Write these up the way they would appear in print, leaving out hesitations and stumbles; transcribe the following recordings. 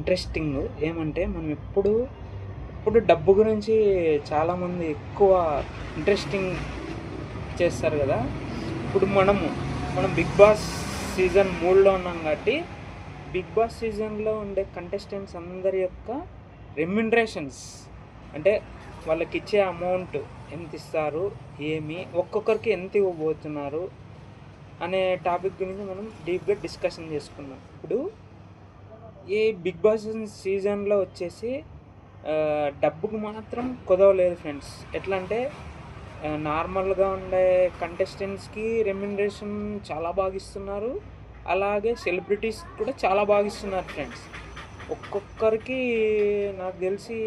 Interesting ఏమంటే మనం ఎప్పుడు డబ్బు గురించి చాలామంది ఎక్కువ ఇంట్రెస్టింగ్ చేస్తారు కదా. ఇప్పుడు మనం బిగ్ బాస్ సీజన్ 3లో ఉన్నాం కాబట్టి బిగ్ బాస్ సీజన్లో ఉండే కంటెస్టెంట్స్ అందరి యొక్క రెమ్యునరేషన్స్ అంటే వాళ్ళకి ఇచ్చే అమౌంట్ ఎంత ఇస్తారు, ఒక్కొక్కరికి ఎంత ఇవ్వబోతున్నారు అనే టాపిక్ గురించి మనం డీప్గా డిస్కషన్ చేసుకుందాం. ఇప్పుడు ఈ బిగ్ బాస్ సీజన్లో వచ్చేసి డబ్బుకు మాత్రం కుదవలేదు ఫ్రెండ్స్. ఎట్లా అంటే నార్మల్గా ఉండే కంటెస్టెంట్స్కి రెమ్యునరేషన్ చాలా బాగా ఇస్తున్నారు, అలాగే సెలబ్రిటీస్ కూడా చాలా బాగా ఇస్తున్నారు ఫ్రెండ్స్. ఒక్కొక్కరికి నాకు తెలిసి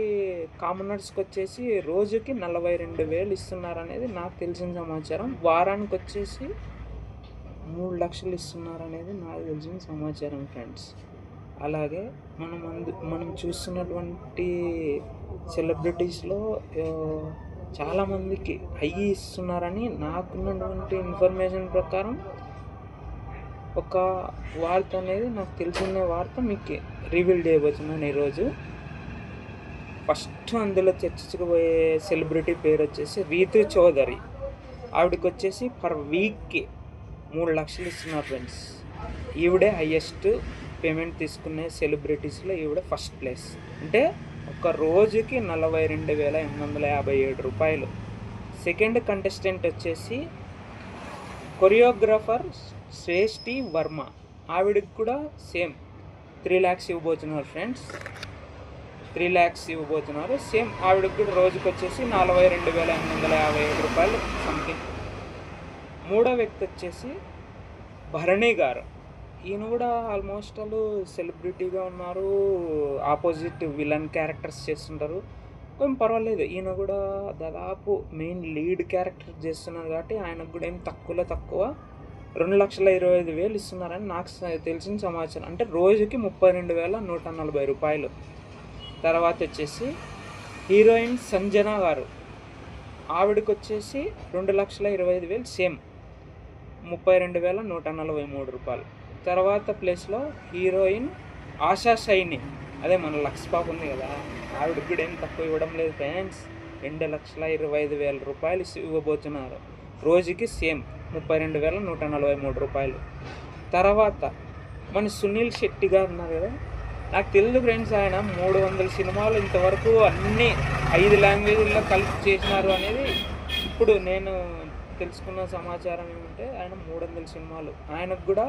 కామనర్స్కి వచ్చేసి రోజుకి 42,000 ఇస్తున్నారు అనేది నాకు తెలిసిన సమాచారం. వారానికి వచ్చేసి 3 లక్షలు ఇస్తున్నారు అనేది నాకు తెలిసిన సమాచారం ఫ్రెండ్స్. అలాగే మనం చూస్తున్నటువంటి సెలబ్రిటీస్లో చాలామందికి హై ఇస్తున్నారని నాకున్నటువంటి ఇన్ఫర్మేషన్ ప్రకారం ఒక వార్త అనేది నాకు తెలిసిన వార్త మీకు రివీల్ చేయబోతున్నాను ఈరోజు. ఫస్ట్ అందులో చర్చించకపోయే సెలబ్రిటీ పేరు వచ్చేసి రీతు చౌదరి. ఆవిడకి వచ్చేసి పర్ వీక్కి 3 లక్షలు ఇస్తున్నారు ఫ్రెండ్స్. ఈవిడే హయ్యెస్ట్ పేమెంట్ తీసుకునే సెలబ్రిటీస్లో ఈవిడ ఫస్ట్ ప్లేస్. అంటే ఒక రోజుకి 42,857 రూపాయలు. సెకండ్ కంటెస్టెంట్ వచ్చేసి కొరియోగ్రాఫర్ శ్రేష్ఠి వర్మ. ఆవిడకి కూడా సేమ్ 3 lakhs ఇవ్వబోతున్నారు ఫ్రెండ్స్. 3 lakhs ఇవ్వబోతున్నారు. సేమ్ ఆవిడకి కూడా రోజుకి వచ్చేసి 42,857 రూపాయలు సంథింగ్. మూడో వ్యక్తి వచ్చేసి భరణి గారు. ఈయన కూడా ఆల్మోస్ట్ వాళ్ళు సెలబ్రిటీగా ఉన్నారు, ఆపోజిట్ విలన్ క్యారెక్టర్స్ చేస్తుంటారు, కొంచెం పర్వాలేదు. ఈయన కూడా దాదాపు మెయిన్ లీడ్ క్యారెక్టర్ చేస్తున్నారు కాబట్టి ఆయనకు కూడా ఏం తక్కువ 2,25,000 ఇస్తున్నారని నాకు తెలిసిన సమాచారం. అంటే రోజుకి 32,140 రూపాయలు. తర్వాత వచ్చేసి హీరోయిన్ సంజన గారు. ఆవిడకి వచ్చేసి 2,25,000 సేమ్ 32,143 రూపాయలు. తర్వాత ప్లేస్లో హీరోయిన్ ఆశా షైని, అదే మన లక్స్ పాప ఉంది కదా, ఆవిడకి కూడా ఏం తక్కువ ఇవ్వడం లేదు ఫ్రెండ్స్. 2,25,000 రూపాయలు ఇవ్వబోతున్నారు రోజుకి, సేమ్ 32,143 రూపాయలు. తర్వాత మన సునీల్ శెట్టి గారు ఉన్నారు కదా, నాకు తెలియదు ఫ్రెండ్స్, ఆయన 300 సినిమాలు ఇంతవరకు అన్ని 5 లాంగ్వేజ్ల్లో కలిపి చేసినారు అనేది ఇప్పుడు నేను తెలుసుకున్న సమాచారం ఏమంటే ఆయన 300 సినిమాలు, ఆయనకు కూడా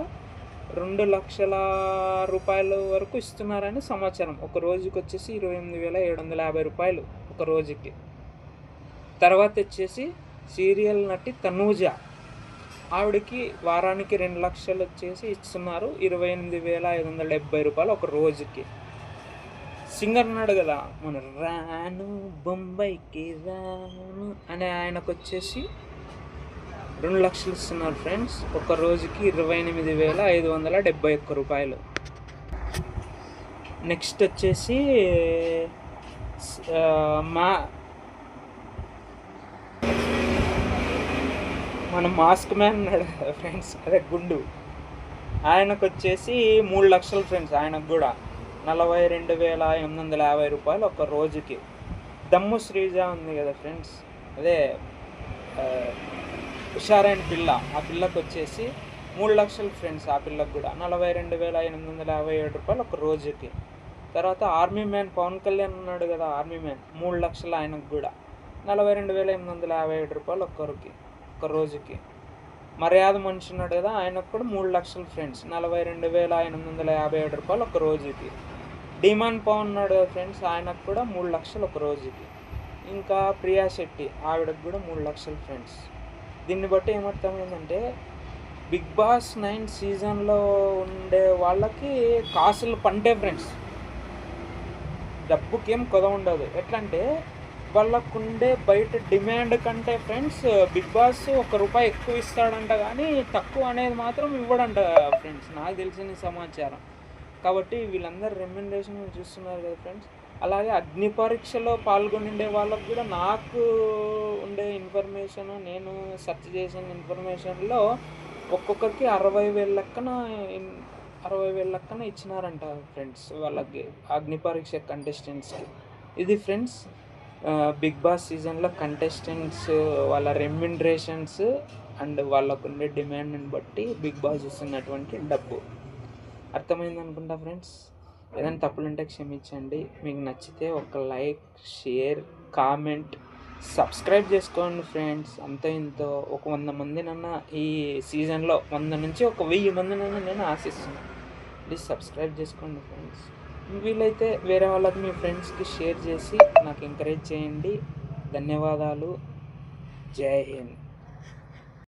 2 లక్షల రూపాయల వరకు ఇస్తున్నారని సమాచారం. ఒక రోజుకి వచ్చేసి 28,750 రూపాయలు ఒక రోజుకి. తర్వాత వచ్చేసి సీరియల్ నటి తనూజ. ఆవిడకి వారానికి 2 లక్షలు వచ్చేసి ఇస్తున్నారు, 28,570 రూపాయలు ఒక రోజుకి. సింగర్ ఉన్నాడు కదా మన రాను బొంబాయికి రాను అనే ఆయనకు వచ్చేసి 2 లక్షలు ఇస్తున్నారు ఫ్రెండ్స్. ఒక రోజుకి 28,571 రూపాయలు. నెక్స్ట్ వచ్చేసి మన మాస్క్ మ్యాన్ ఉన్నాడు ఫ్రెండ్స్, అదే గుండు, ఆయనకు వచ్చేసి 3 లక్షలు ఫ్రెండ్స్. ఆయనకు కూడా 42,850 రూపాయలు ఒక రోజుకి. దమ్ము శ్రీజ ఉంది కదా ఫ్రెండ్స్, అదే హుషారైన పిల్ల, ఆ పిల్లకి వచ్చేసి 3 లక్షలు ఫ్రెండ్స్. ఆ పిల్లకి కూడా 42,857 రూపాయలు ఒక రోజుకి. తర్వాత ఆర్మీ మ్యాన్ పవన్ కళ్యాణ్ ఉన్నాడు కదా, ఆర్మీ మ్యాన్ 3 లక్షలు, ఆయనకు కూడా 42,857 రూపాయలు ఒక రోజుకి. మర్యాద మనిషి ఉన్నాడు కదా, ఆయనకు కూడా 3 లక్షలు ఫ్రెండ్స్, 42,857 రూపాయలు ఒక రోజుకి. డిమాన్ పవన్ ఉన్నాడు కదా ఫ్రెండ్స్, ఆయనకు కూడా 3 లక్షలు ఒక రోజుకి. ఇంకా ప్రియా శెట్టి, ఆవిడకు కూడా 3 లక్షలు ఫ్రెండ్స్. దీన్ని బట్టి ఏమర్థమైందంటే బిగ్ బాస్ 9 సీజన్లో ఉండే వాళ్ళకి కాసులు పంటే ఫ్రెండ్స్, డబ్బుకేం కొద ఉండదు. ఎట్లా అంటే వాళ్ళకుండే బయట డిమాండ్ కంటే ఫ్రెండ్స్ బిగ్ బాస్ ₹1 ఎక్కువ ఇస్తాడంట, కానీ తక్కువ అనేది మాత్రం ఇవ్వడంట ఫ్రెండ్స్, నాకు తెలిసిన సమాచారం. కాబట్టి వీళ్ళందరూ రెమ్యునరేషన్ చూస్తున్నారు కదా ఫ్రెండ్స్. అలాగే అగ్ని పరీక్షలో పాల్గొనిండే వాళ్ళకు కూడా నాకు ఉండే ఇన్ఫర్మేషన్, నేను సెర్చ్ చేసిన ఇన్ఫర్మేషన్లో ఒక్కొక్కరికి 60,000 లెక్కన 60,000 లెక్కన ఇచ్చినారంట ఫ్రెండ్స్ వాళ్ళకి, అగ్ని పరీక్ష కంటెస్టెంట్స్కి. ఇది ఫ్రెండ్స్ బిగ్ బాస్ సీజన్లో కంటెస్టెంట్స్ వాళ్ళ రెమ్యునరేషన్స్ అండ్ వాళ్ళకు ఉండే డిమాండ్ని బట్టి బిగ్ బాస్ ఇస్తున్నటువంటి డబ్బు. అర్థమైంది అనుకుంటా ఫ్రెండ్స్. ఏదైనా తప్పులుంటే క్షమించండి. మీకు నచ్చితే ఒక లైక్, షేర్, కామెంట్, సబ్స్క్రైబ్ చేసుకోండి ఫ్రెండ్స్. అంతో ఇంతో ఒక 100 మందినన్నా ఈ సీజన్లో 100 నుంచి ఒక 1000 మందినన్నా నేను ఆశిస్తున్నాను. ప్లీజ్ సబ్స్క్రైబ్ చేసుకోండి ఫ్రెండ్స్. వీలైతే వేరే వాళ్ళకి మీ ఫ్రెండ్స్కి షేర్ చేసి నాకు ఎంకరేజ్ చేయండి. ధన్యవాదాలు. జై హింద్.